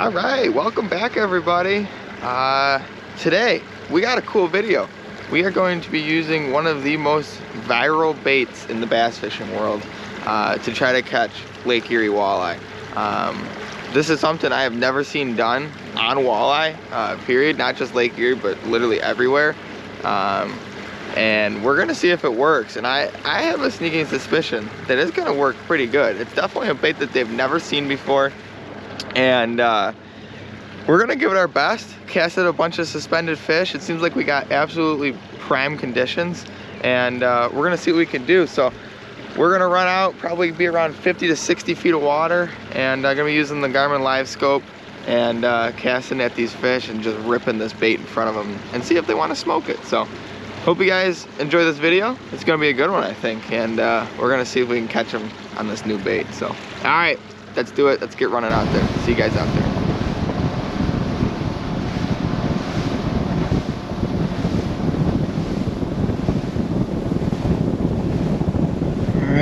All right, welcome back everybody. Today we got a cool video. We are going to be using one of the most viral baits in the bass fishing world to try to catch Lake Erie walleye. This is something I have never seen done on walleye, period, not just Lake Erie, but literally everywhere. And we're gonna see if it works. And I have a sneaking suspicion that it's gonna work pretty good. It's definitely a bait that they've never seen before. And we're gonna give it our best. Casted a bunch of suspended fish. It seems like we got absolutely prime conditions, and we're gonna see what we can do. So we're gonna run out, probably be around 50 to 60 feet of water, and I'm gonna be using the Garmin Live Scope and casting at these fish and just ripping this bait in front of them and see if they want to smoke it. So hope you guys enjoy this video. It's gonna be a good one, I think, and we're gonna see if we can catch them on this new bait. So all right, let's do it. Let's get running out there. See you guys out there.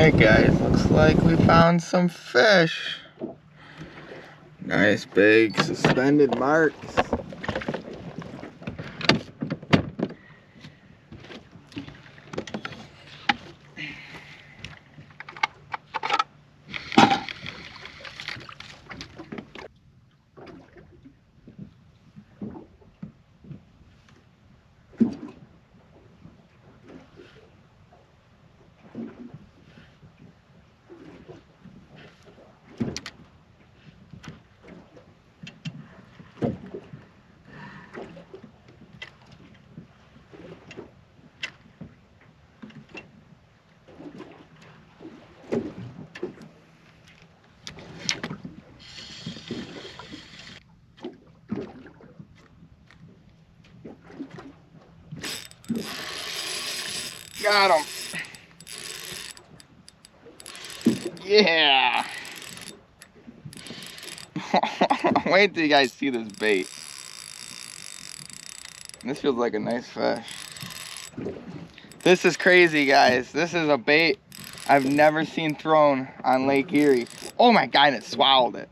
Alright guys, looks like we found some fish. Nice big suspended marks. Got him. Yeah. Wait till you guys see this bait. This feels like a nice fish. This is crazy, guys. This is a bait I've never seen thrown on Lake Erie. Oh my God, it swallowed it.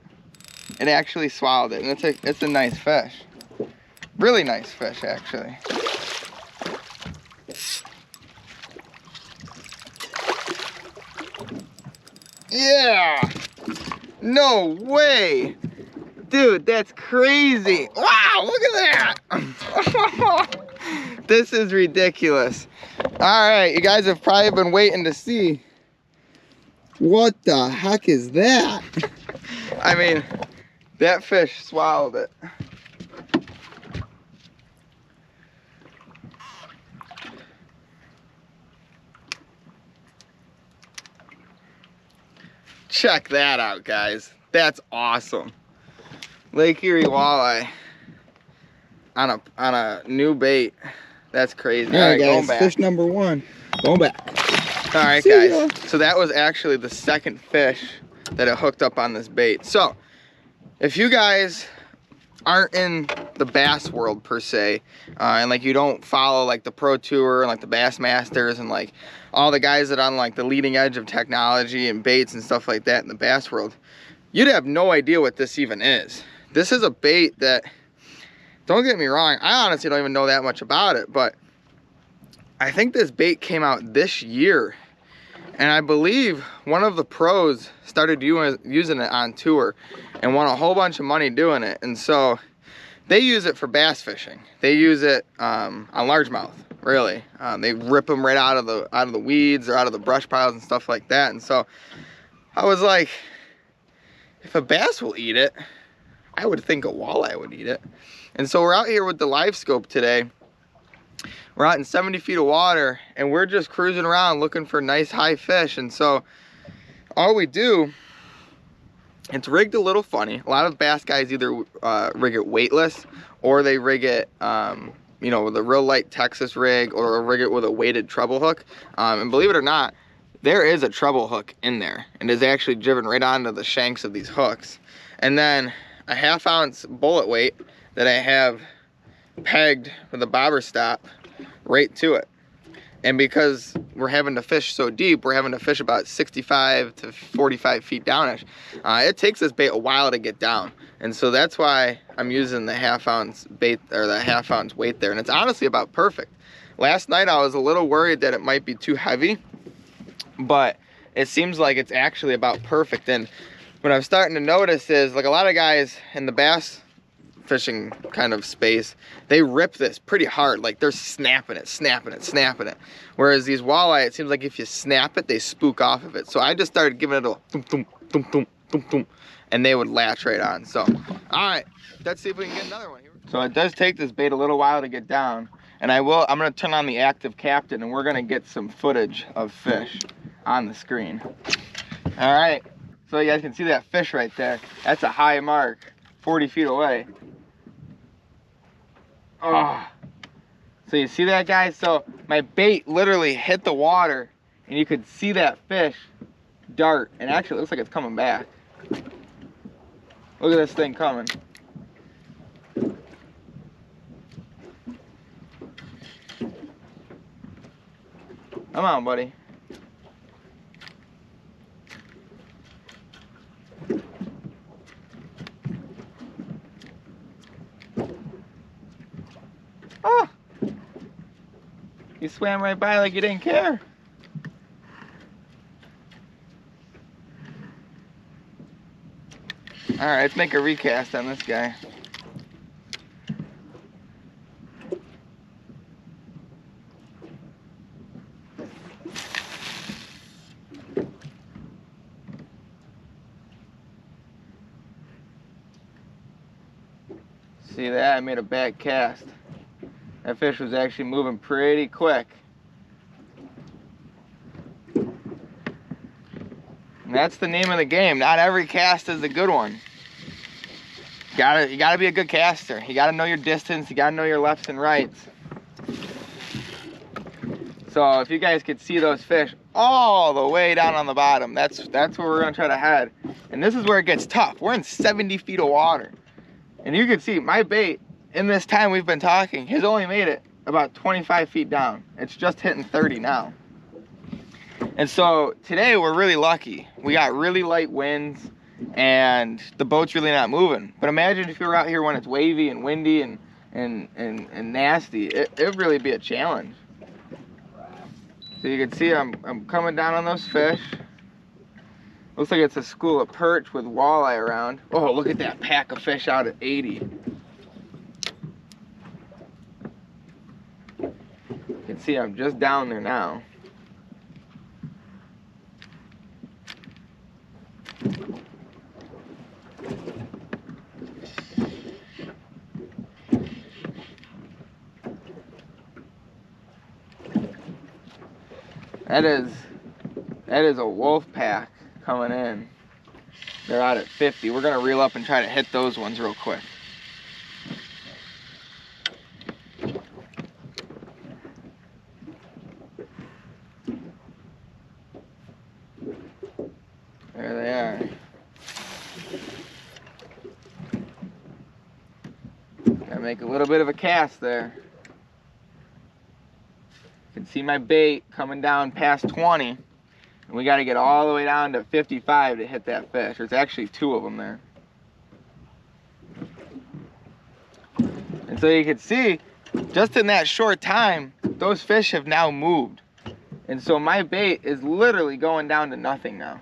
It actually swallowed it, and it's a nice fish. Really nice fish, actually. Yeah! No way! Dude, that's crazy! Wow, look at that! This is ridiculous. Alright, you guys have probably been waiting to see. What the heck is that? I mean, that fish swallowed it. Check that out, guys. That's awesome. Lake Erie walleye on a new bait. That's crazy. All right, guys, fish number one. Going back. All right, guys. So that was actually the second fish that it hooked up on this bait. So if you guys aren't in the bass world per se, and like you don't follow like the Pro Tour and like the Bass Masters and like all the guys that are on like the leading edge of technology and baits and stuff like that in the bass world, you'd have no idea what this even is. This is a bait that, don't get me wrong, I honestly don't even know that much about it, but I think this bait came out this year, and I believe one of the pros started using it on tour and won a whole bunch of money doing it. And so they use it for bass fishing. They use it on largemouth, really. They rip them right out of the weeds or out of the brush piles and stuff like that. And so I was like, if a bass will eat it, I would think a walleye would eat it. And so we're out here with the Live Scope today. We're out in 70 feet of water, and we're just cruising around looking for nice high fish. And so all we do, it's rigged a little funny. A lot of bass guys either rig it weightless, or they rig it you know, with a real light Texas rig, or rig it with a weighted treble hook. And believe it or not, there is a treble hook in there, and is actually driven right onto the shanks of these hooks. And then a 1/2 ounce bullet weight that I have pegged with a bobber stop right to it. And because we're having to fish so deep, we're having to fish about 65 to 45 feet downish. It takes this bait a while to get down. And so that's why I'm using the half-ounce bait, or the half-ounce weight there. And it's honestly about perfect. Last night I was a little worried that it might be too heavy, but it seems like it's actually about perfect. And what I'm starting to notice is, like, a lot of guys in the bass fishing kind of space, they rip this pretty hard, like they're snapping it, snapping it, snapping it. Whereas these walleye, it seems like if you snap it, they spook off of it. So I just started giving it a thump, thump, thump, thump, thump, thump, and they would latch right on. So, all right, let's see if we can get another one here. So it does take this bait a little while to get down, and I'm gonna turn on the active captain, and we're gonna get some footage of fish on the screen. All right, so you guys can see that fish right there. That's a high mark, 40 feet away. Oh, so you see that, guys? So my bait literally hit the water, and you could see that fish dart, and actually it looks like it's coming back. Look at this thing coming. Come on, buddy. Oh! You swam right by like you didn't care. All right, let's make a recast on this guy. See that? I made a bad cast. That fish was actually moving pretty quick. And that's the name of the game. Not every cast is a good one. You gotta be a good caster. You gotta know your distance. You gotta know your lefts and rights. So if you guys could see those fish all the way down on the bottom, that's where we're gonna try to head. And this is where it gets tough. We're in 70 feet of water. And you can see my bait, in this time we've been talking, has only made it about 25 feet down. It's just hitting 30 now. And so today we're really lucky. We got really light winds and the boat's really not moving. But imagine if you were out here when it's wavy and windy and nasty. It would really be a challenge. So you can see I'm coming down on those fish. Looks like it's a school of perch with walleye around. Oh, look at that pack of fish out at 80. You can see I'm just down there now. That is a wolf pack coming in. They're out at 50. We're gonna reel up and try to hit those ones real quick. There they are. Gotta make a little bit of a cast there. You can see my bait coming down past 20. And we got to get all the way down to 55 to hit that fish. There's actually 2 of them there. And so you can see, just in that short time, those fish have now moved. And so my bait is literally going down to nothing now.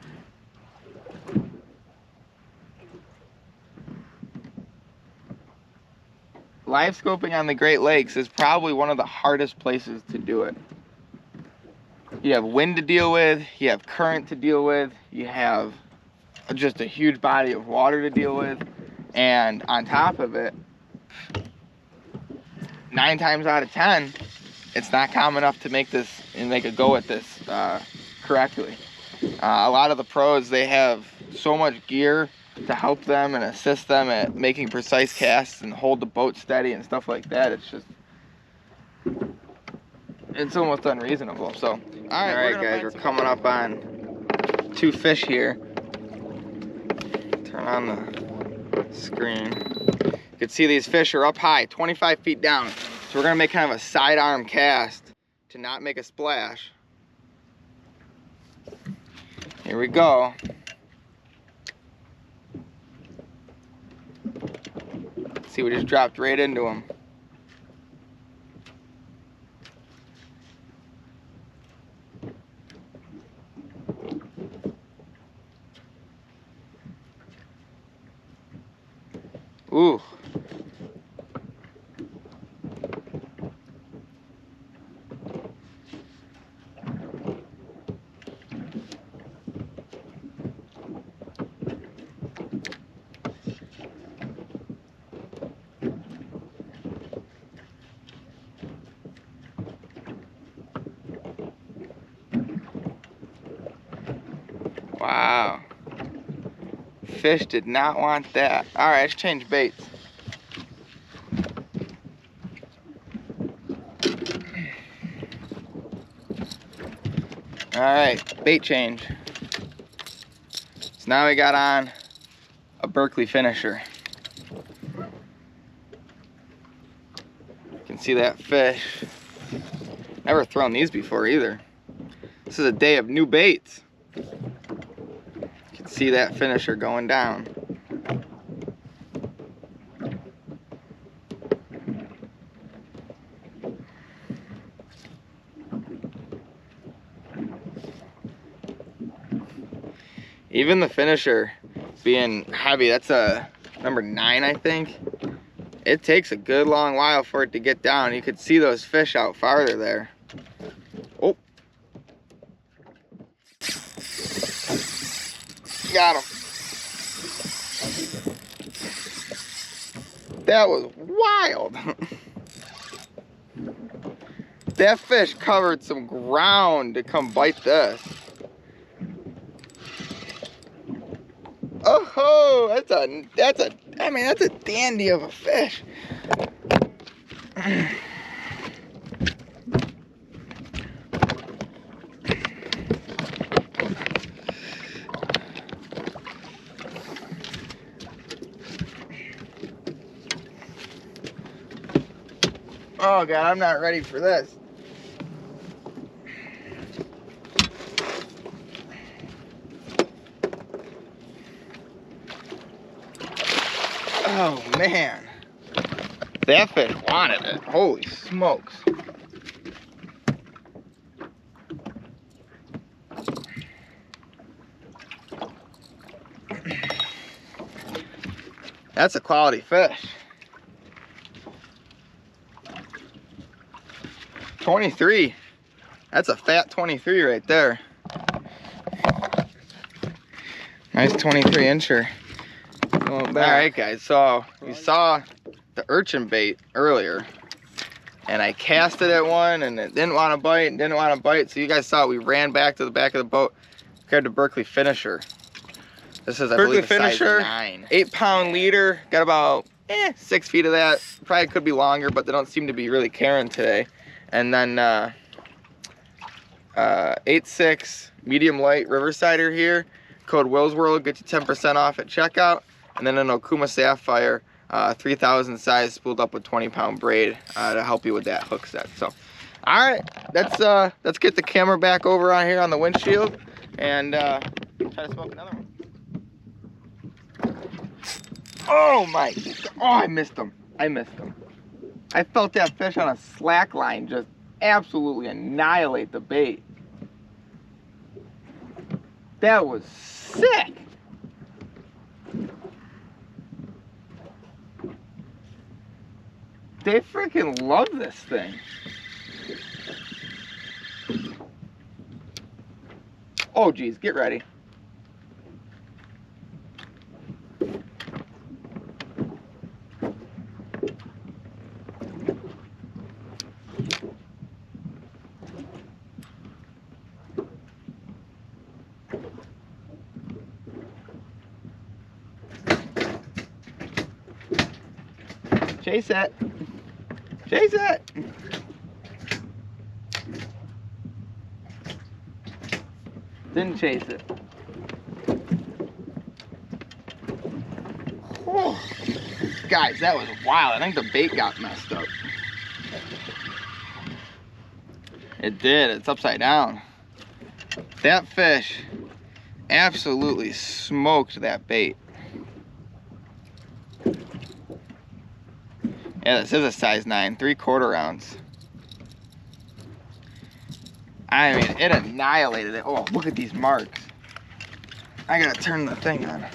Live scoping on the Great Lakes is probably one of the hardest places to do it. You have wind to deal with, you have current to deal with, you have just a huge body of water to deal with, and on top of it, 9 times out of 10, it's not calm enough to make this and make a go at this correctly. A lot of the pros, they have so much gear to help them and assist them at making precise casts and hold the boat steady and stuff like that. It's almost unreasonable. So, all right, guys, we're coming up on 2 fish here. Turn on the screen. You can see these fish are up high, 25 feet down. So we're gonna make kind of a sidearm cast to not make a splash. Here we go. See, we just dropped right into him. Ooh. Wow. Fish did not want that. All right, let's change baits. All right, bait change. So now we got on a Berkeley finisher. You can see that fish. Never thrown these before either. This is a day of new baits. You can see that finisher going down. Even the finisher being heavy, that's a number 9, I think. It takes a good long while for it to get down. You could see those fish out farther there. Oh. Got him. That was wild. That fish covered some ground to come bite this. Oh, that's a dandy of a fish. Oh God, I'm not ready for this. Oh man, that fish wanted it. Holy smokes. That's a quality fish. 23. That's a fat 23 right there. Nice 23 incher. All right guys, so you saw the urchin bait earlier and I casted at one and it didn't want to bite, so you guys saw we ran back to the back of the boat, grabbed a Berkeley finisher. This is, I believe, a size 9. 8-pound leader, got about 6 feet of that. Probably could be longer, but they don't seem to be really caring today. And then 8.6 medium light Riversider here. Code Willsworld, get you 10% off at checkout. And then an Okuma Sapphire, 3000 size, spooled up with 20-pound braid to help you with that hook set. So, all right, let's get the camera back over on here on the windshield and try to smoke another one. Oh my! Oh, I missed him. I felt that fish on a slack line just absolutely annihilate the bait. That was sick. They freaking love this thing. Oh geez, get ready. Chase it. Chase it. Didn't chase it. Oh. Guys, that was wild. I think the bait got messed up. It did. It's upside down. That fish absolutely smoked that bait. Yeah, this is a size 9, 3/4 ounce. I mean, it annihilated it. Oh, look at these marks. I gotta turn the thing on.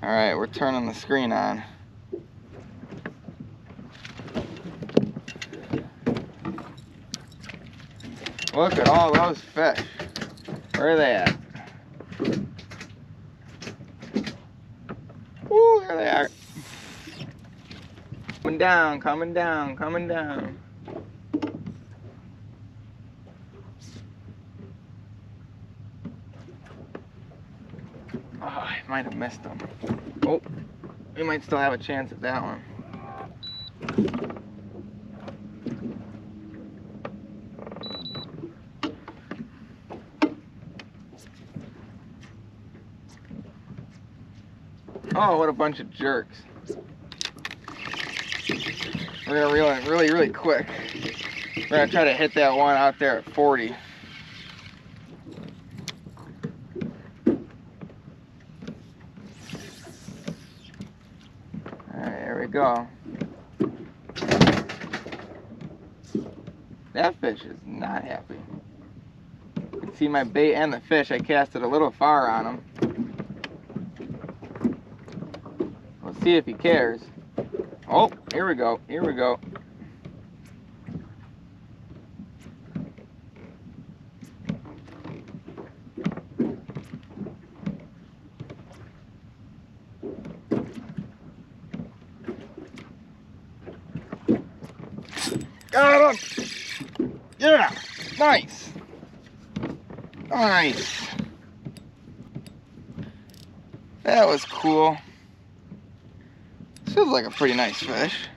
All right, we're turning the screen on. Look at all those fish. Where are they at? Ooh, there they are. Coming down, coming down, coming down. Oh, I might have missed them. Oh, we might still have a chance at that one. Oh, what a bunch of jerks. We're gonna reel it really quick. We're gonna try to hit that one out there at 40. Alright, here we go. That fish is not happy. You can see my bait and the fish. I cast it a little far on him. Let's see if he cares. Oh, here we go, here we go. Got him! Yeah, nice. Nice. That was cool. This feels like a pretty nice fish.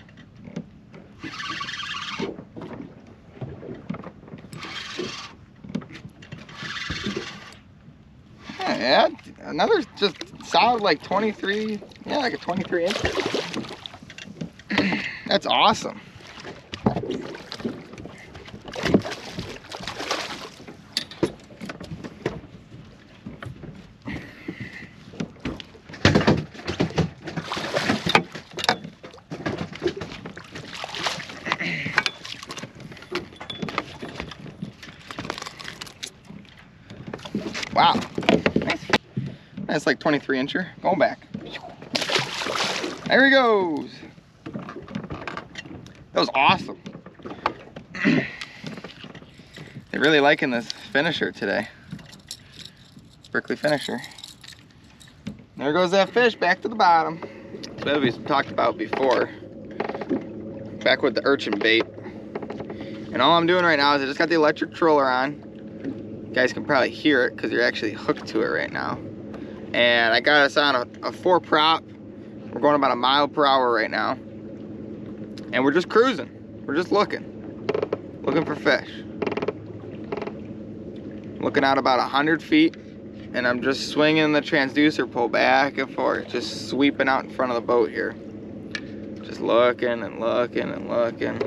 Yeah, another just solid like 23, yeah, like a 23 inch. That's awesome. Wow, nice. That's like 23 incher. Going back. There he goes. That was awesome. They're really liking this finisher today. Prickly finisher. There goes that fish back to the bottom. That we talked about before. Back with the urchin bait. And all I'm doing right now is I just got the electric troller on. You guys can probably hear it because you're actually hooked to it right now. And I got us on a 4 prop. We're going about 1 mile per hour right now. And we're just cruising. We're just looking for fish. Looking out about 100 feet. And I'm just swinging the transducer pole back and forth. Just sweeping out in front of the boat here. Just looking and looking and looking.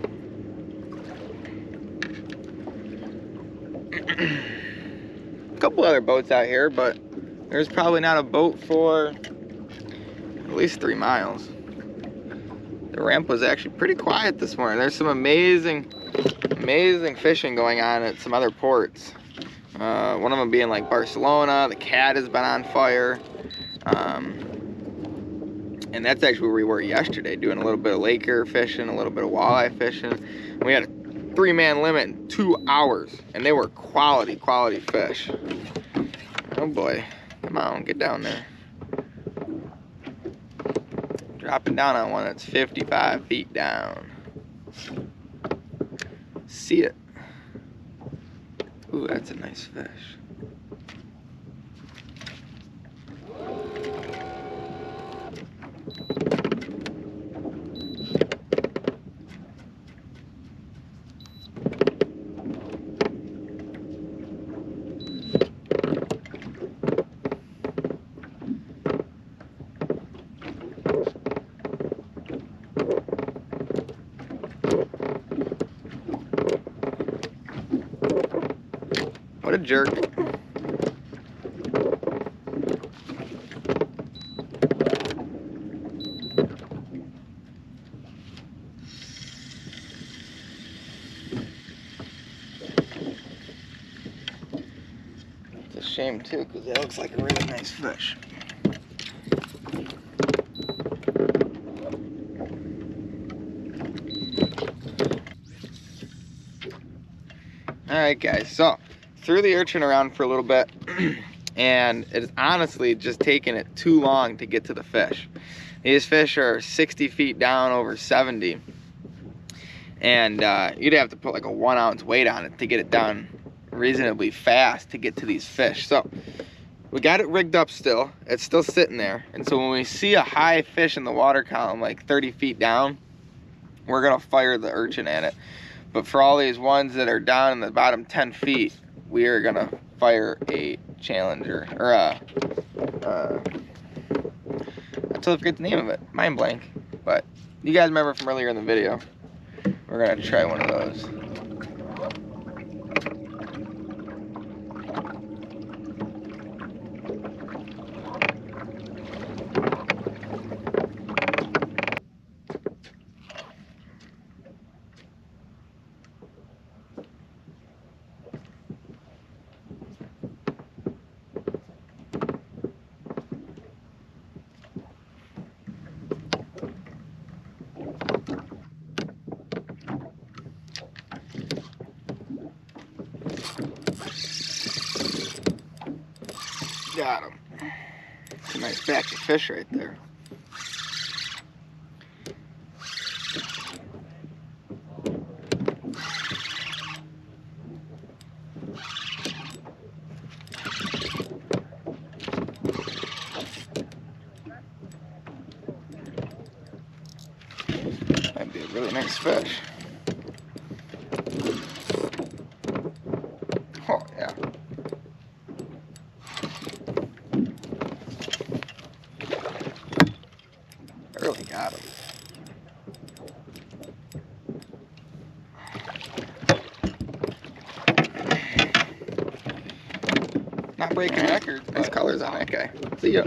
A couple other boats out here, but there's probably not a boat for at least 3 miles. The ramp was actually pretty quiet this morning. There's some amazing fishing going on at some other ports. One of them being like Barcelona. The Cat has been on fire. And that's actually where we were yesterday, doing a little bit of Lake Erie fishing, a little bit of walleye fishing. We had a 3-man limit in 2 hours, and they were quality fish. Oh boy, come on, get down there. Dropping down on one that's 55 feet down. See it. Ooh, that's a nice fish. What a jerk. It's a shame too, because that looks like a really nice fish. Alright guys, so threw the urchin around for a little bit and it's honestly just taking it too long to get to the fish. These fish are 60 feet down, over 70, and you'd have to put like a 1 ounce weight on it to get it down reasonably fast to get to these fish. So we got it rigged up still, it's still sitting there, and so when we see a high fish in the water column like 30 feet down, we're gonna fire the urchin at it. But for all these ones that are down in the bottom 10 feet, we are gonna fire a challenger, or I totally forget the name of it, mind blank. But you guys remember from earlier in the video, we're gonna try one of those. Got him. It's a nice batch of fish right there. Might be a really nice fish. Oh yeah. Really got him. Not breaking records. Nice colors on that guy. See ya.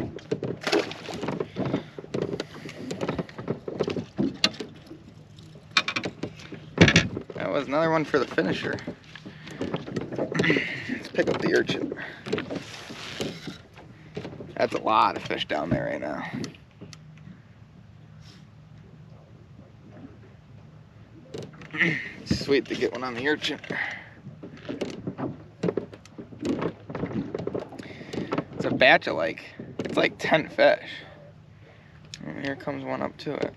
That was another one for the finisher. Let's pick up the urchin. That's a lot of fish down there right now. It's sweet to get one on the urchin. It's a batch of it's like 10 fish. And here comes one up to it.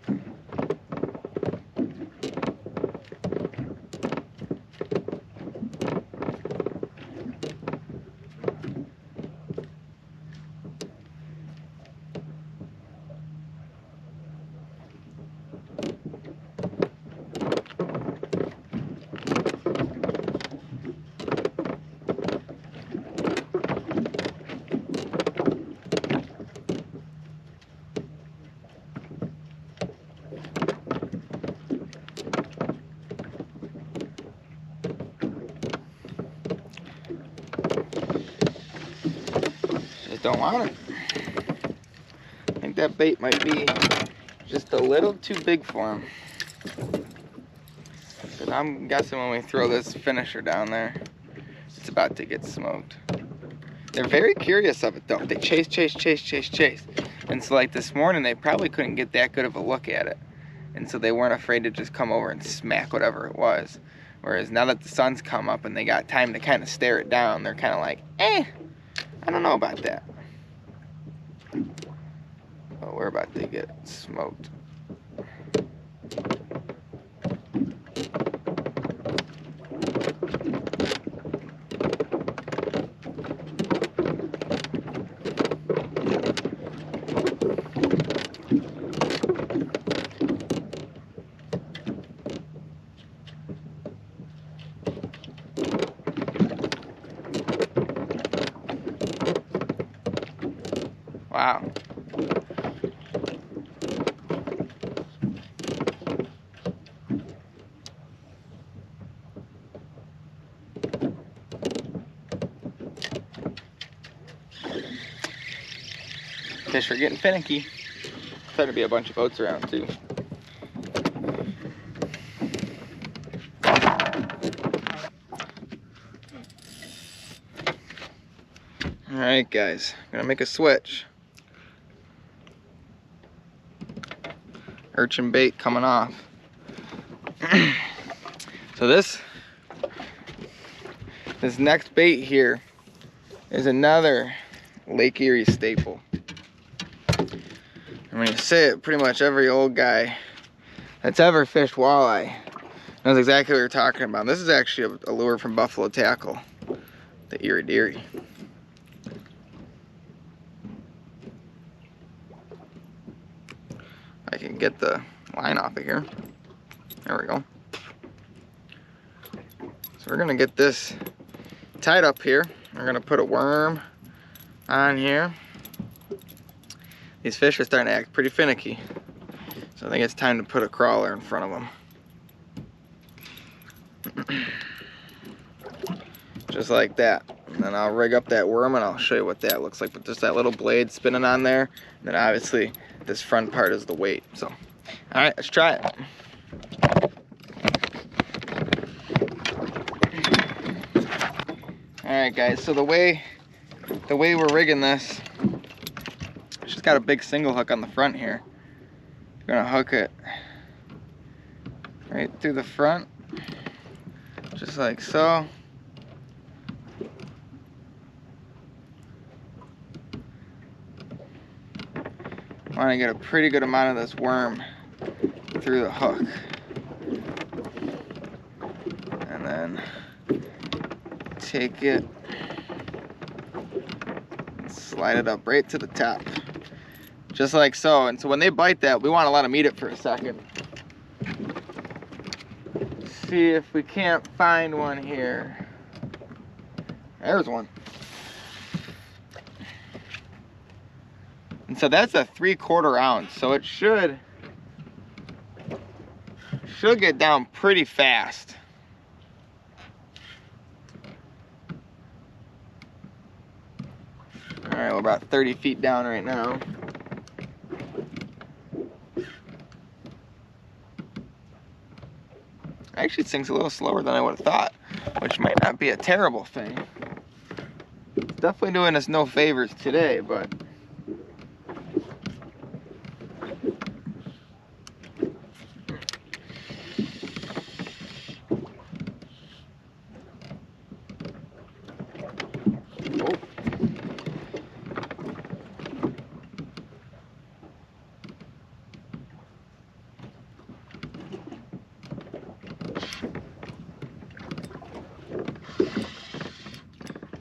Don't want it. I think that bait might be just a little too big for him. Because I'm guessing when we throw this finisher down there, it's about to get smoked. They're very curious of it though. They chase. And so like this morning, they probably couldn't get that good of a look at it. And so they weren't afraid to just come over and smack whatever it was. Whereas now that the sun's come up and they got time to kind of stare it down, they're kind of like, I don't know about that. But we're about to get smoked. Wow. Fish are getting finicky. There's to be a bunch of boats around too. Alright guys, I'm gonna make a switch. Urchin bait coming off. So this next bait here is another Lake Erie staple. I'm gonna say it, pretty much every old guy that's ever fished walleye knows exactly what you're talking about. This is actually a lure from Buffalo Tackle, the Erie Deary. I can get the line off of here. There we go. So we're gonna get this tied up here. We're gonna put a worm on here. These fish are starting to act pretty finicky, so I think it's time to put a crawler in front of them. Just like that. And then I'll rig up that worm and I'll show you what that looks like with just that little blade spinning on there. And then obviously this front part is the weight. So, all right, let's try it. All right, guys. So the way we're rigging this, it's just got a big single hook on the front here. We're gonna hook it right through the front, just like so. Want to get a pretty good amount of this worm through the hook, and then take it, slide it up right to the top, just like so. And so when they bite that, we want to let them eat it for a second. See if we can't find one here. There's one. And so that's a 3/4 ounce, so it should get down pretty fast. All right, we're about 30 feet down right now. Actually, it sinks a little slower than I would have thought, which might not be a terrible thing. It's definitely doing us no favors today, but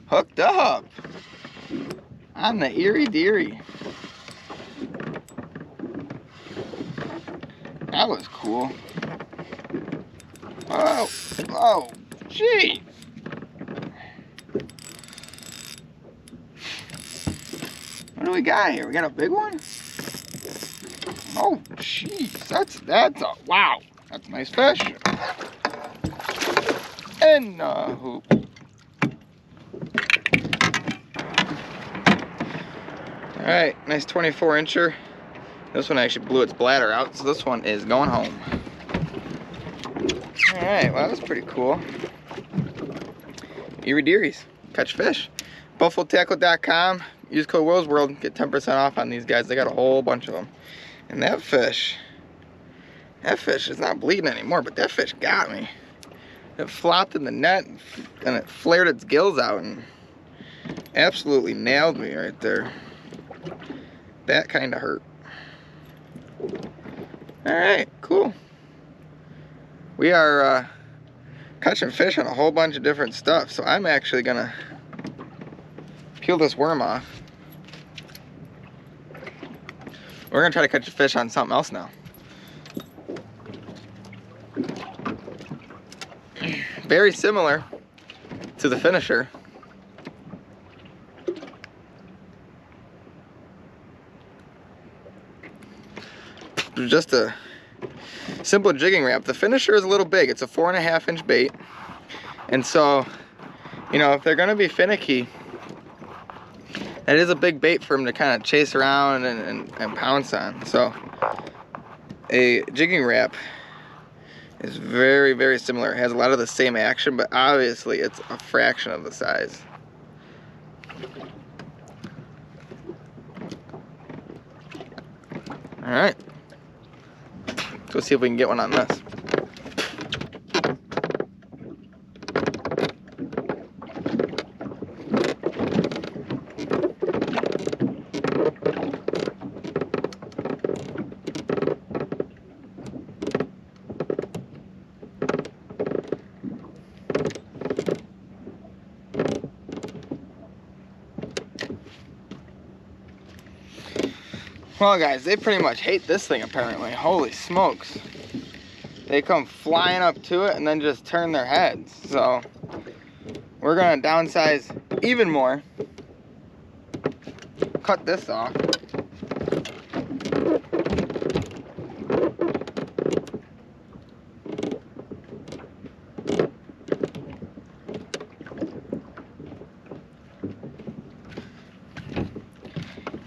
hooked up on the Erie Deary. That was cool. Oh, oh, gee. What do we got here? We got a big one? Oh, jeez, that's a, wow. That's a nice fish. And a hoop. All right, nice 24-incher. This one actually blew its bladder out, so this one is going home. All right, well, that was pretty cool. Erie Dearies, catch fish. BuffaloTackle.com, use code Willsworld, get 10% off on these guys. They got a whole bunch of them. And that fish is not bleeding anymore, but that fish got me. It flopped in the net and it flared its gills out and absolutely nailed me right there. That kind of hurt. All right, cool. We are catching fish on a whole bunch of different stuff, so I'm actually gonna peel this worm off. We're gonna try to catch a fish on something else now. Very similar to the finisher. Just a simple jigging wrap. The finisher is a little big. It's a 4.5-inch bait. And so, you know, if they're gonna be finicky, that is a big bait for him to kind of chase around and pounce on. So a jigging wrap is very, very similar. It has a lot of the same action, but obviously it's a fraction of the size. All right, let's go see if we can get one on this. Well guys, they pretty much hate this thing apparently. Holy smokes. They come flying up to it and then just turn their heads. So we're gonna downsize even more. Cut this off.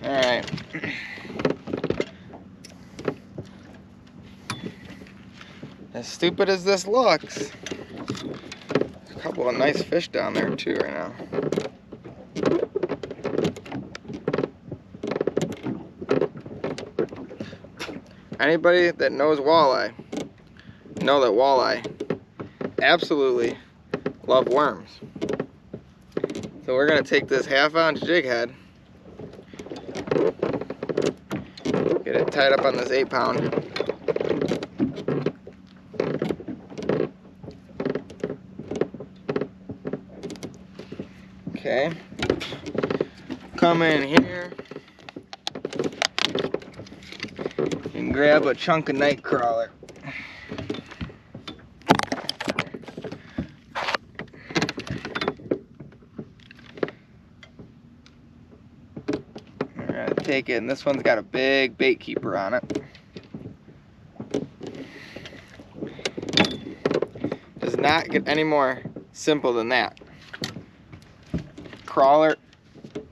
All right. As stupid as this looks, there's a couple of nice fish down there too right now. Anybody that knows walleye, know that walleye absolutely love worms. So we're gonna take this 1/2 ounce jig head, get it tied up on this 8 pound. Okay, come in here and grab a chunk of night crawler. We're gonna take it, and this one's got a big bait keeper on it. Does not get any more simple than that. Crawler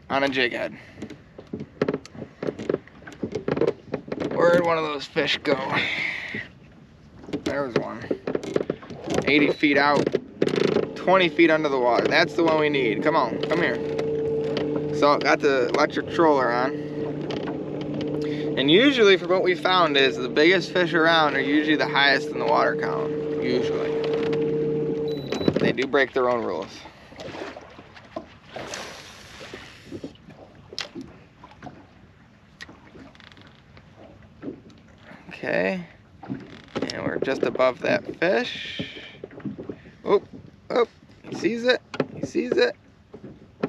on a jig head. Where'd one of those fish go? There was one. 80 feet out, 20 feet under the water. That's the one we need. Come on, come here. So got the electric troller on. And usually from what we found is the biggest fish around are usually the highest in the water count. Usually. They do break their own rules. Okay, and we're just above that fish. Oh, oh, he sees it, he sees it.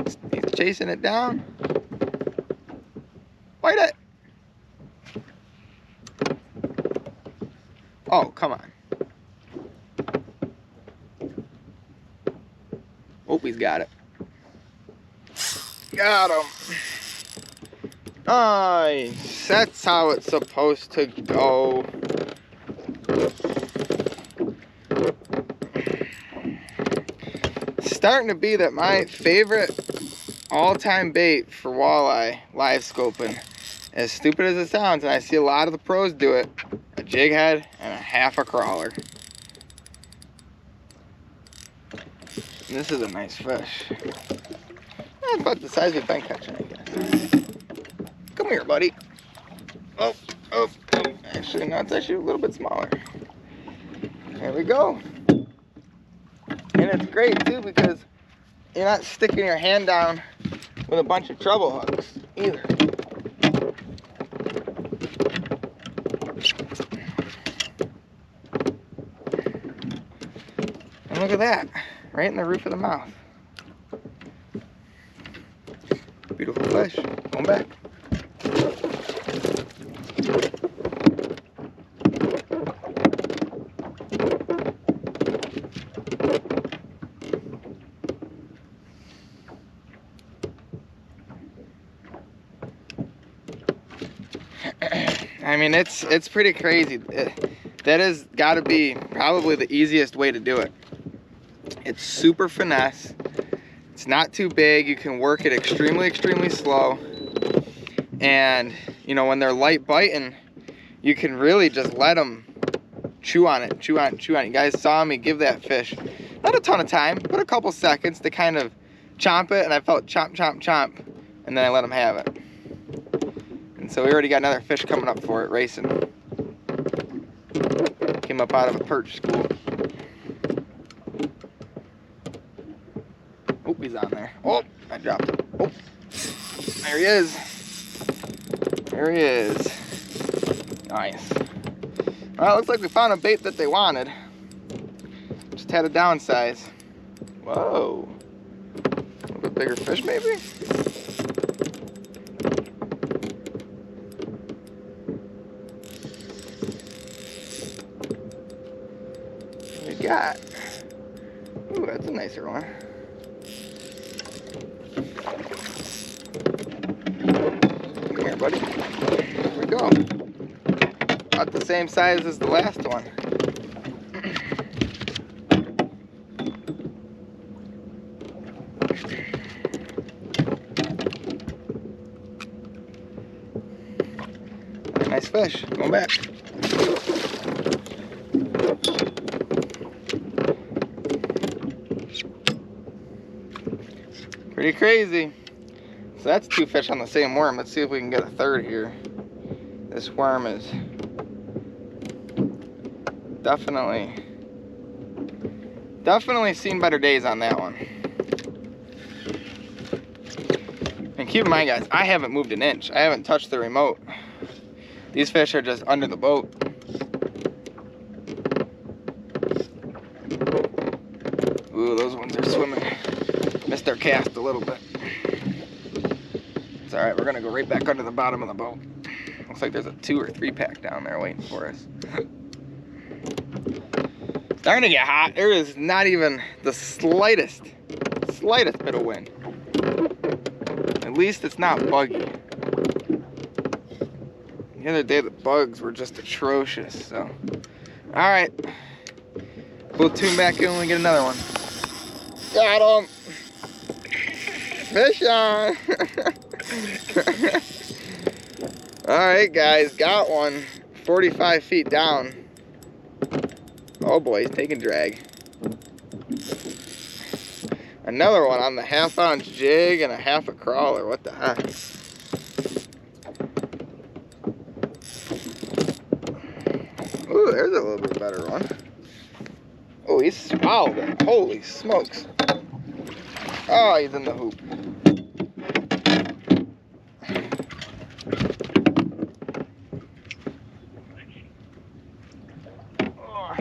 He's chasing it down. Bite it. Oh, come on. Oh, he's got it. Got him. Nice. That's how it's supposed to go. It's starting to be that my favorite all-time bait for walleye live scoping. As stupid as it sounds, and I see a lot of the pros do it, a jig head and a 1/2 crawler. And this is a nice fish. About the size we've been catching, I guess. Come here, buddy. Oh, oh, oh. Actually, no, it's actually a little bit smaller. There we go. And it's great, too, because you're not sticking your hand down with a bunch of treble hooks, either. And look at that. Right in the roof of the mouth. Beautiful fish. Going back. I mean, it's pretty crazy. That has got to be probably the easiest way to do it. It's super finesse. It's It's not too big. You can work it extremely, extremely slow. And, you know, when they're light biting, you can really just let them chew on it, chew on it, chew on it. You guys saw me give that fish not a ton of time, but a couple seconds to kind of chomp it, and I felt chomp, chomp, chomp, and then I let him have it. And so we already got another fish coming up for it, racing. Came up out of a perch school. Oh, he's on there. Oh, I dropped him. Oh, there he is. There he is. Nice. Well, it looks like we found a bait that they wanted. Just had to downsize. Whoa. A little bit bigger fish, maybe? What we got? Ooh, that's a nicer one. Come here, buddy. Here we go. About the same size as the last one. Nice fish. Going back. Pretty crazy. So that's two fish on the same worm. Let's see if we can get a third here. This worm is definitely seen better days on that one. And keep in mind, guys, I haven't moved an inch. I haven't touched the remote. These fish are just under the boat. Ooh, those ones are swimming. Missed their cast a little bit. It's alright, we're gonna go right back under the bottom of the boat. Looks like there's a 2 or 3 pack down there waiting for us. They're gonna get hot. There is not even the slightest bit of wind. At least it's not buggy. The other day the bugs were just atrocious, so. Alright. We'll tune back in when we get another one. Got him! Fish on! Alright guys, got one. 45 feet down. Oh boy, he's taking drag. Another one on the 1/2 ounce jig and a 1/2 a crawler. What the heck? Ooh, there's a little bit better one. Oh, he's swallowed it. Holy smokes. Oh, he's in the hoop. Oh,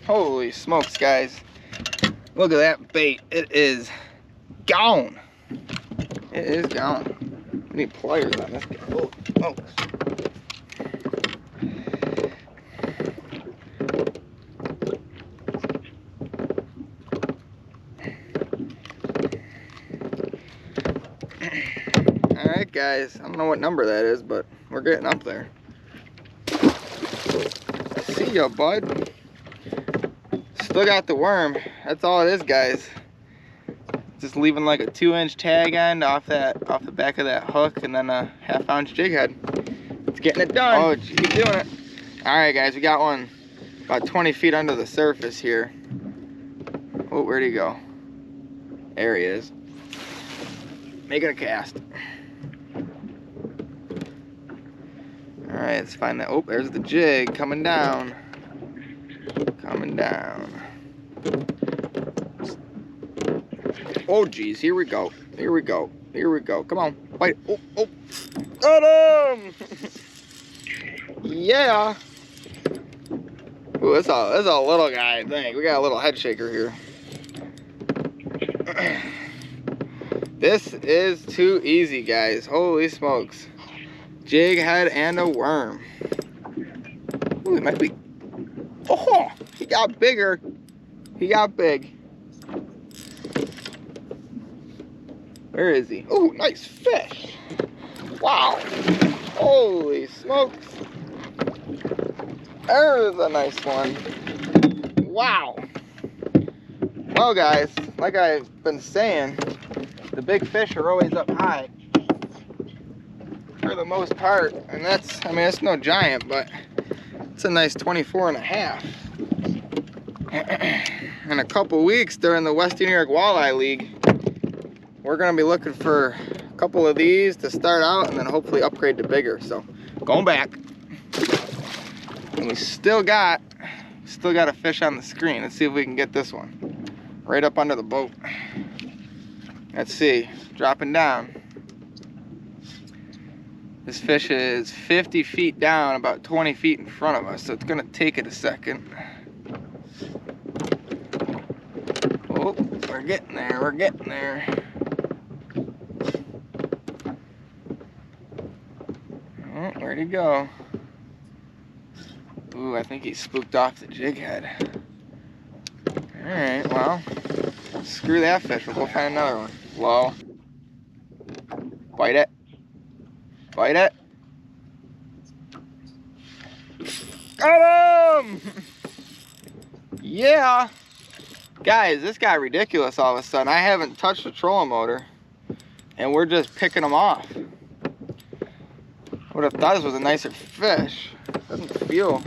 holy smokes, guys. Look at that bait. It is gone. It is gone. We need pliers on this guy. Oh, smokes. Alright guys, I don't know what number that is, but we're getting up there. See ya, bud. Still got the worm. That's all it is, guys. Just leaving like a 2-inch tag end off the back of that hook, and then a 1/2 ounce jig head. It's getting it done. Oh, geez, keep doing it. Alright guys, we got one about 20 feet under the surface here. Oh, where'd he go? There he is. Making a cast. Alright, let's find that. Oh, there's the jig coming down. Coming down. Oh, geez, here we go. Here we go. Here we go. Come on. Bite. Oh, oh. Got him! Yeah. Ooh, that's a little guy, I think. We got a little head shaker here. This is too easy, guys. Holy smokes. Jig head and a worm. Ooh, it might be. Oh, he got bigger. He got big. Where is he? Oh, nice fish. Wow. Holy smokes. There's a nice one. Wow. Well, guys, like I've been saying, The big fish are always up high for the most part, and that's, I mean, it's no giant, but it's a nice 24.5. In a couple weeks during the Western New York Walleye League, we're gonna be looking for a couple of these to start out and then hopefully upgrade to bigger. So going back, and we still got a fish on the screen. Let's see if we can get this one right up under the boat. Let's see, dropping down. This fish is 50 feet down, about 20 feet in front of us, so it's gonna take it a second. Oh, we're getting there, we're getting there. Oh, where'd he go? Ooh, I think he spooked off the jig head. Alright, well, screw that fish, we'll go find another one. Low. Bite it. Bite it. Got him! Yeah! Guys, this got ridiculous all of a sudden. I haven't touched the trolling motor, and we're just picking them off. I would have thought this was a nicer fish. Doesn't feel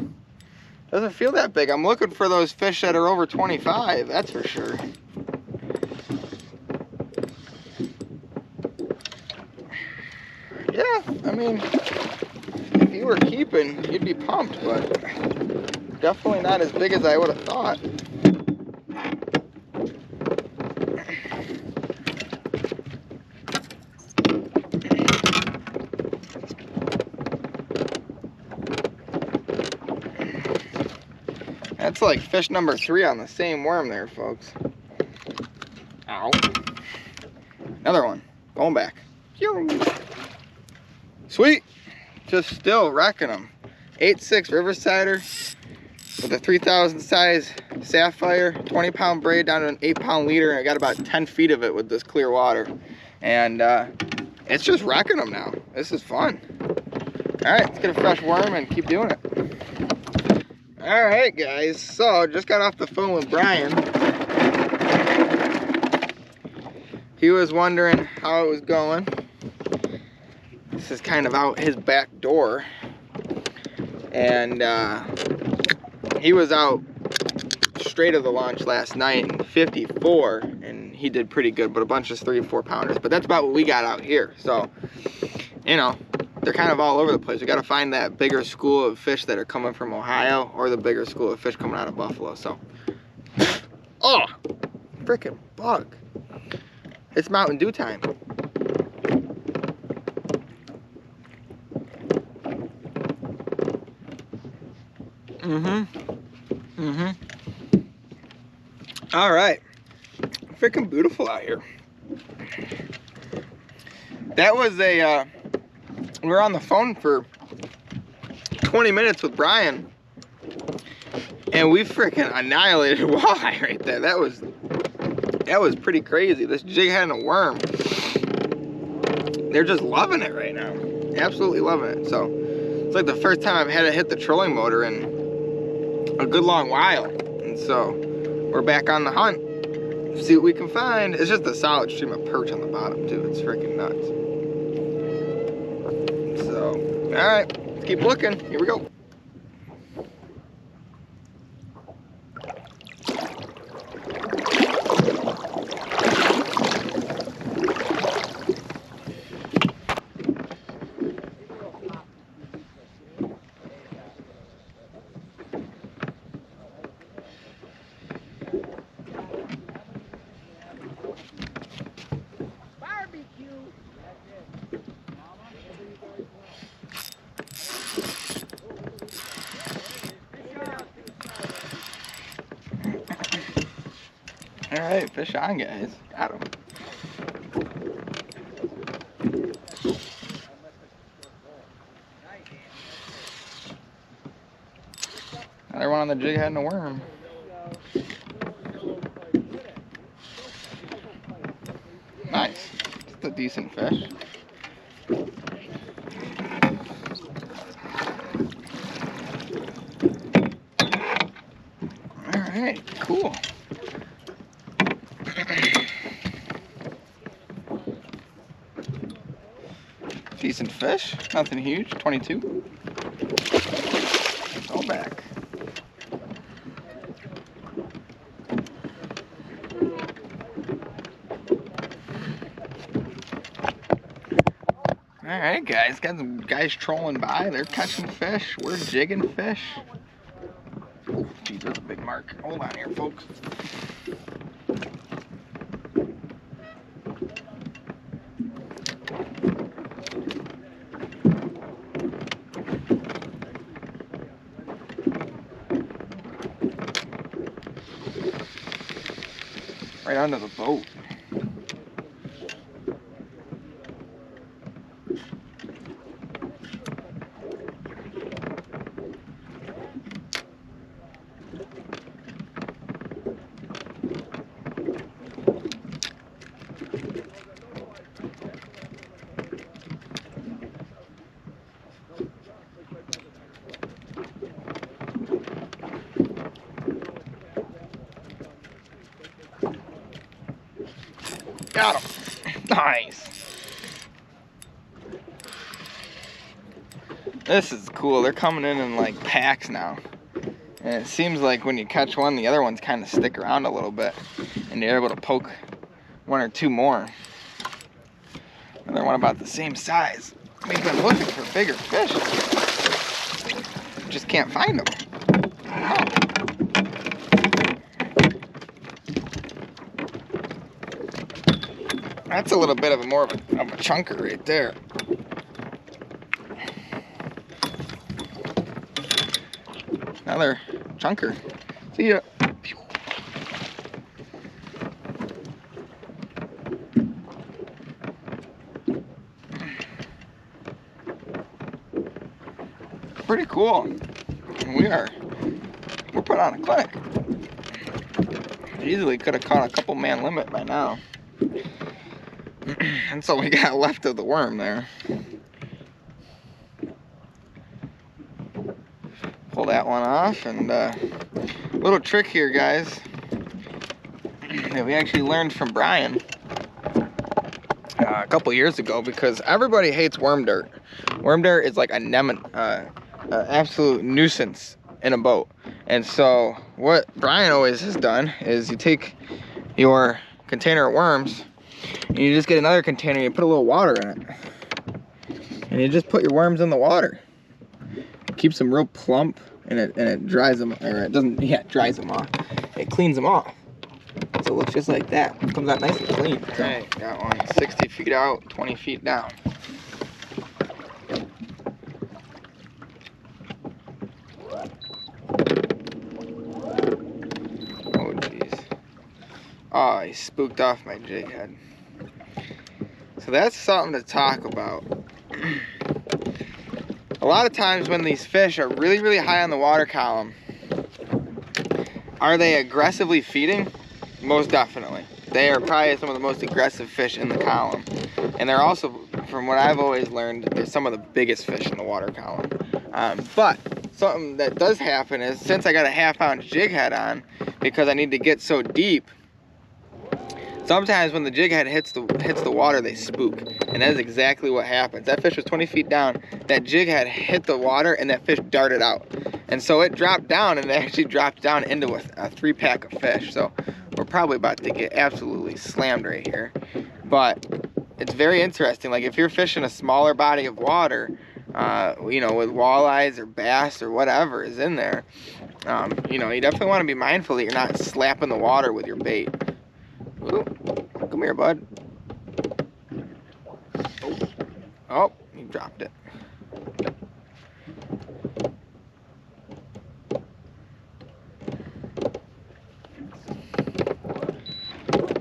that big. I'm looking for those fish that are over 25, that's for sure. Yeah, I mean, if you were keeping, you'd be pumped, but definitely not as big as I would have thought. That's like fish number 3 on the same worm there, folks. Ow. Another one. Going back. Sweet. Just still wrecking them. 8.6 Riversider with a 3,000 size sapphire, 20-pound braid down to an 8-pound leader, and I got about 10 feet of it with this clear water. And it's just wrecking them now. This is fun. All right, let's get a fresh worm and keep doing it. All right, guys, so just got off the phone with Brian. He was wondering how it was going. This is kind of out his back door. And he was out straight of the launch last night in 54, and he did pretty good, but a bunch of 3 or 4 pounders. But that's about what we got out here. So, you know, they're kind of all over the place. We got to find that bigger school of fish that are coming from Ohio, or the bigger school of fish coming out of Buffalo. So, oh, freaking bug. It's Mountain Dew time. All right, freaking beautiful out here. That was a, we were on the phone for 20 minutes with Brian, and we freaking annihilated a walleye right there. That was pretty crazy. This jig head and a worm, they're just loving it right now. Absolutely loving it. So it's like the first time I've had to hit the trolling motor in a good long while. And so we're back on the hunt. See what we can find. It's just a solid stream of perch on the bottom too. It's freaking nuts. So, all right, let's keep looking. Here we go. All right, fish on, guys. Got him. Another one on the jig head and a worm. Nice. It's a decent fish. All right, cool. Decent fish, nothing huge, 22. Go back. Alright guys, got some guys trolling by, they're catching fish, we're jigging fish. Oh, geez, there's a big mark. Hold on here, folks. Right under the boat. Got him. Nice. This is cool. They're coming in like packs now. And it seems like when you catch one, the other ones kind of stick around a little bit. And you're able to poke one or two more. Another one about the same size. We've been looking for bigger fish. Just can't find them. Oh. That's a little bit of more of a chunker right there. Another chunker. See ya. Pretty cool. We're putting on a clinic. Easily could have caught a couple man limit by now. That's all we got left of the worm there. Pull that one off, and little trick here, guys, that we actually learned from Brian a couple years ago, because everybody hates worm dirt. Worm dirt is like a absolute nuisance in a boat. And so what Brian always has done is you take your container of worms and you just get another container, you put a little water in it, and you just put your worms in the water. It keeps them real plump, and it dries them, or it doesn't, yeah, it dries them off. It cleans them off. So it looks just like that. It comes out nice and clean. Okay, got one 60 feet out, 20 feet down. Oh geez. Oh, he spooked off my jig head. So that's something to talk about. A lot of times when these fish are really, really high on the water column, are they aggressively feeding? Most definitely. They are probably some of the most aggressive fish in the column. And they're also, from what I've always learned, they're some of the biggest fish in the water column. But something that does happen is, since I got a half-ounce jig head on, because I need to get so deep, sometimes when the jig head hits the water, they spook. And that is exactly what happens. That fish was 20 feet down, that jig head hit the water, and that fish darted out. And so it dropped down, and it actually dropped down into a 3-pack of fish. So we're probably about to get absolutely slammed right here. But it's very interesting. Like, if you're fishing a smaller body of water, you know, with walleyes or bass or whatever is in there, you know, you definitely want to be mindful that you're not slapping the water with your bait. Ooh, come here, bud. Oh, he dropped it.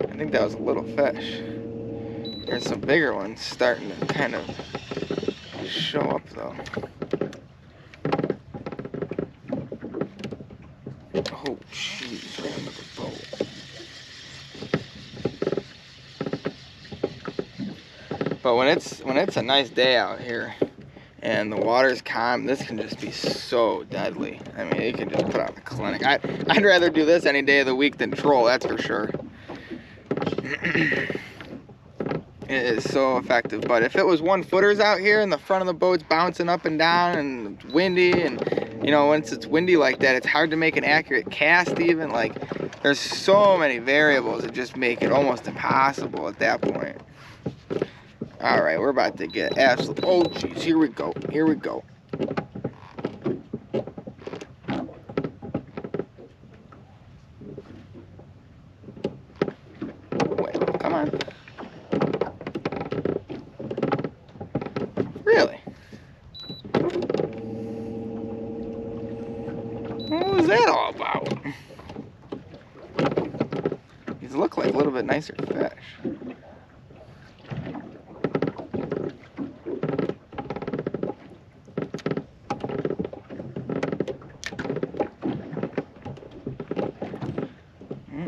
I think that was a little fish. There's some bigger ones starting to kind of show up though. Oh, jeez, right under the boat. But when it's a nice day out here and the water's calm, this can just be so deadly. I mean, you can just put on a clinic. I'd rather do this any day of the week than troll, that's for sure. It is so effective. But if it was 1-footers out here and the front of the boat's bouncing up and down and it's windy, and you know, once it's windy like that, it's hard to make an accurate cast even. Like, there's so many variables that just make it almost impossible at that point. All right, we're about to get absolutely, oh geez, here we go, here we go. Wait, come on. Really? What was that all about? These look like a little bit nicer fish.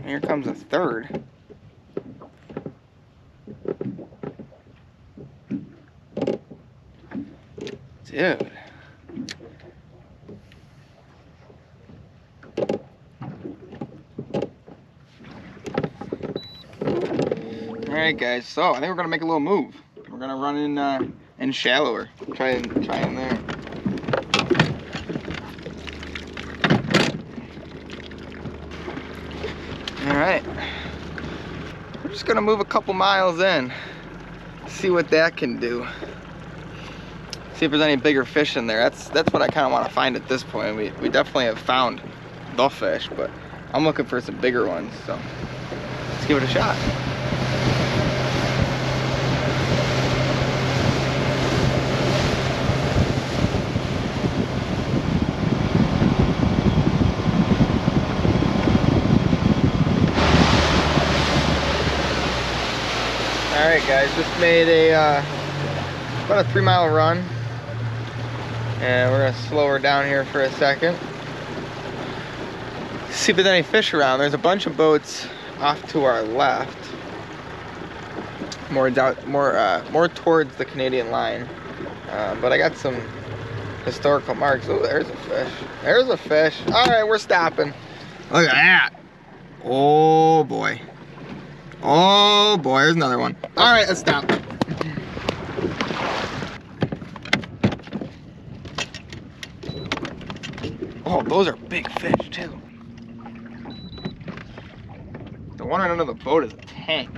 Here comes a third. Dude. Alright guys, so I think we're gonna make a little move. We're gonna run in shallower. Try in there. Alright. We're just gonna move a couple miles in. See what that can do. See if there's any bigger fish in there. That's what I kinda wanna find at this point. We definitely have found the fish, but I'm looking for some bigger ones, so let's give it a shot. Alright guys, just made about a 3-mile run, and we're gonna slow her down here for a second. See if there's any fish around. There's a bunch of boats off to our left, more towards the Canadian line, but I got some historical marks. Oh, there's a fish. There's a fish. Alright, we're stopping. Look at that. Oh boy. Oh boy, there's another one. Alright, let's stop. Oh, those are big fish too. The one under the boat is a tank.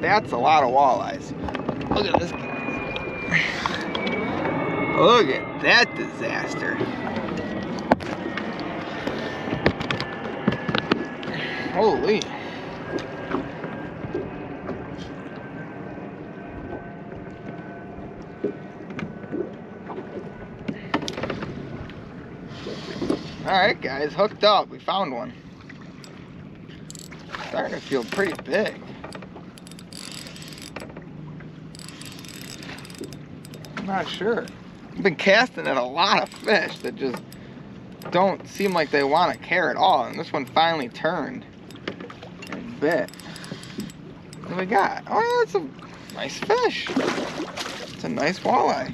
That's a lot of walleyes. Look at this guy. Look at that disaster. Holy. Alright guys, hooked up. We found one. Starting to feel pretty big. I'm not sure. I've been casting at a lot of fish that just don't seem like they want to care at all, and this one finally turned and bit. What do we got? Oh yeah, it's a nice fish. It's a nice walleye.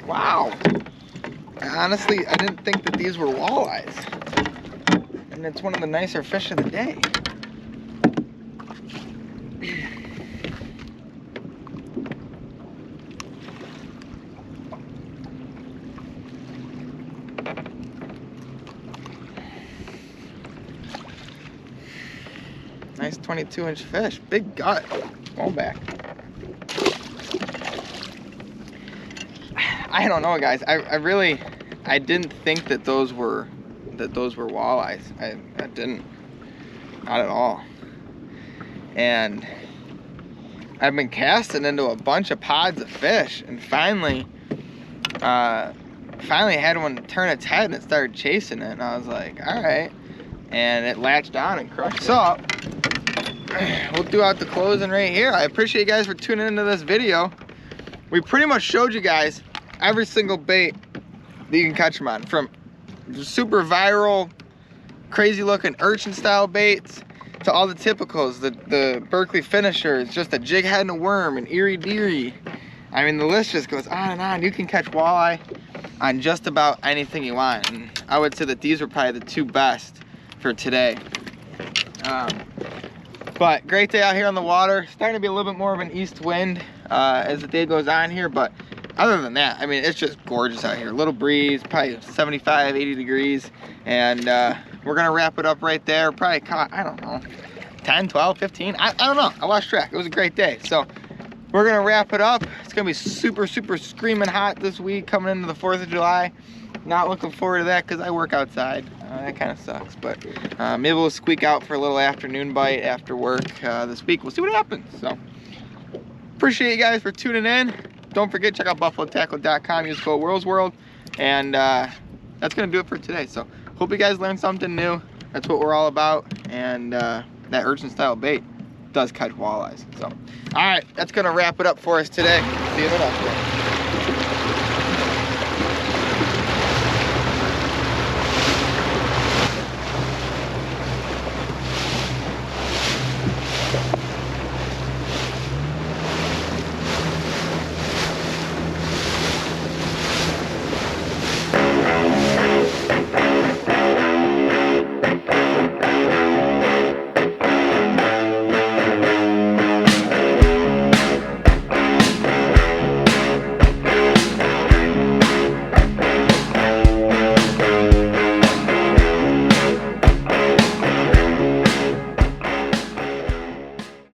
Wow. Honestly, I didn't think that these were walleyes. And it's one of the nicer fish of the day. Nice 22-inch fish. Big gut. Going back. I don't know, guys. I didn't think that those were walleyes. I didn't, not at all. And I've been casting into a bunch of pods of fish, and finally had one turn its head and it started chasing it, and I was like, all right. And it latched on and crushed. So we'll do out the closing right here. I appreciate you guys for tuning into this video. We pretty much showed you guys every single bait that you can catch them on, from super viral, crazy looking urchin style baits to all the typicals, the Berkeley finishers, just a jig head and a worm, and Erie deary. I mean, the list just goes on and on. You can catch walleye on just about anything you want, and I would say that these were probably the two best for today. But great day out here on the water. Starting to be a little bit more of an east wind as the day goes on here, but other than that, I mean, it's just gorgeous out here. A little breeze, probably 75, 80 degrees, and we're gonna wrap it up right there. Probably caught, I don't know, 10, 12, 15, I don't know, I lost track. It was a great day. So we're gonna wrap it up. It's gonna be super, super screaming hot this week coming into the 4th of July. Not looking forward to that because I work outside. That kind of sucks, but maybe we'll squeak out for a little afternoon bite after work this week. We'll see what happens. So appreciate you guys for tuning in. Don't forget, check out buffalotackle.com, use code Willsworld, and that's gonna do it for today. So hope you guys learned something new. That's what we're all about, and that urchin style bait does catch walleyes. So all right, that's gonna wrap it up for us today. See you in the next one.